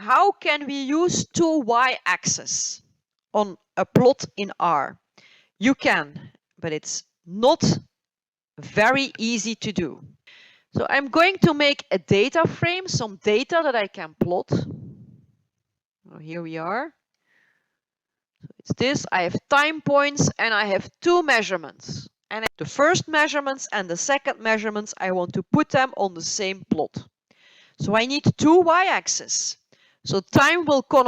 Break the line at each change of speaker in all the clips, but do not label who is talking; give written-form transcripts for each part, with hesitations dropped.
how can we use two y-axes on a plot in R? You can, but it's not very easy to do. So I'm going to make a data frame, some data that I can plot. Oh, here we are. So it's this. I have time points and I have two measurements. And the first measurements and the second measurements, I want to put them on the same plot. So I need two y-axes. So time will come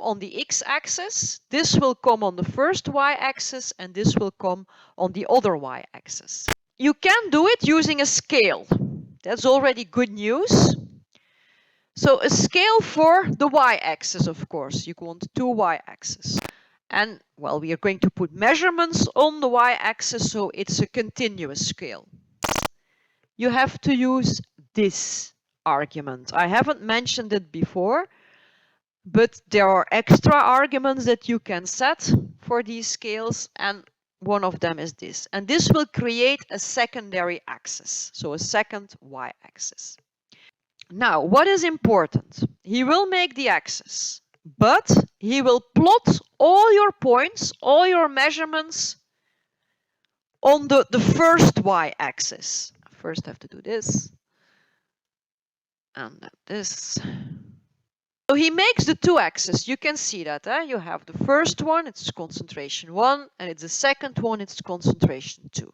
on the x-axis, this will come on the first y-axis, and this will come on the other y-axis. You can do it using a scale. That's already good news. So a scale for the y-axis, of course. You want two y-axes. And, well, we are going to put measurements on the y-axis, so it's a continuous scale. You have to use this argument. I haven't mentioned it before, but there are extra arguments that you can set for these scales, and one of them is this. And this will create a secondary axis, so a second y-axis. Now, what is important? He will make the axis, but he will plot all your points, all your measurements on the first y-axis. First I have to do this. And then this. So he makes the two axes. You can see that. You have the first one, it's concentration 1, and it's the second one, it's concentration 2.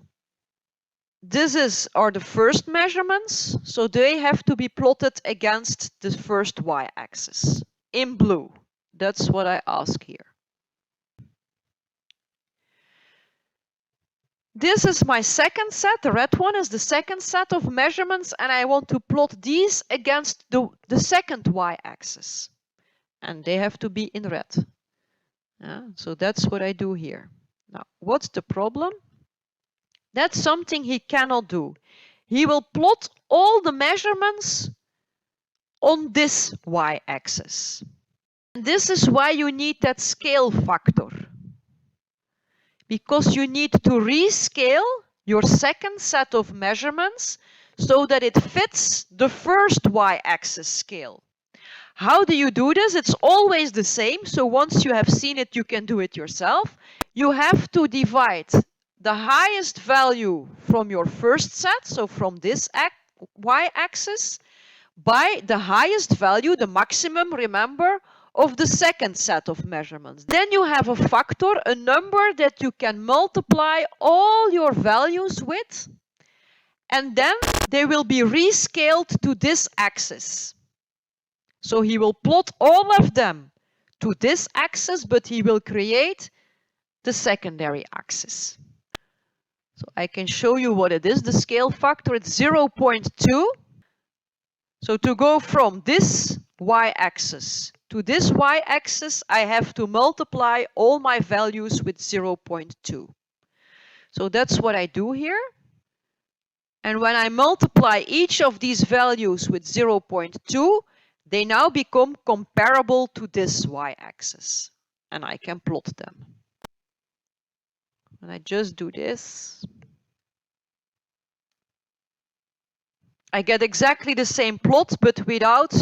This are the first measurements, so they have to be plotted against the first y-axis in blue. That's what I ask here. This is my second set, the red one is the second set of measurements, and I want to plot these against the second y-axis. And they have to be in red. So that's what I do here. Now, what's the problem? That's something he cannot do. He will plot all the measurements on this y-axis. And this is why you need that scale factor. Because you need to rescale your second set of measurements so that it fits the first y-axis scale. How do you do this? It's always the same. So once you have seen it, you can do it yourself. You have to divide the highest value from your first set, so from this y-axis, by the highest value, the maximum, remember, of the second set of measurements. Then you have a factor, a number that you can multiply all your values with, and then they will be rescaled to this axis. So he will plot all of them to this axis, but he will create the secondary axis. So I can show you what it is. The scale factor, it's 0.2. So to go from this y-axis to this y-axis, I have to multiply all my values with 0.2. So that's what I do here. And when I multiply each of these values with 0.2, they now become comparable to this y-axis. And I can plot them. And I just do this. I get exactly the same plot, but without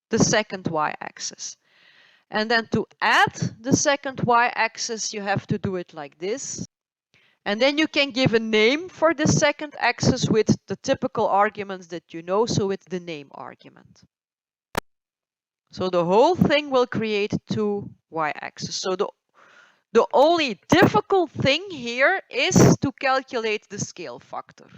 the second y-axis. And then to add the second y-axis, you have to do it like this. And then you can give a name for the second axis with the typical arguments that you know, so it's the name argument. So the whole thing will create two y-axes. So the only difficult thing here is to calculate the scale factor.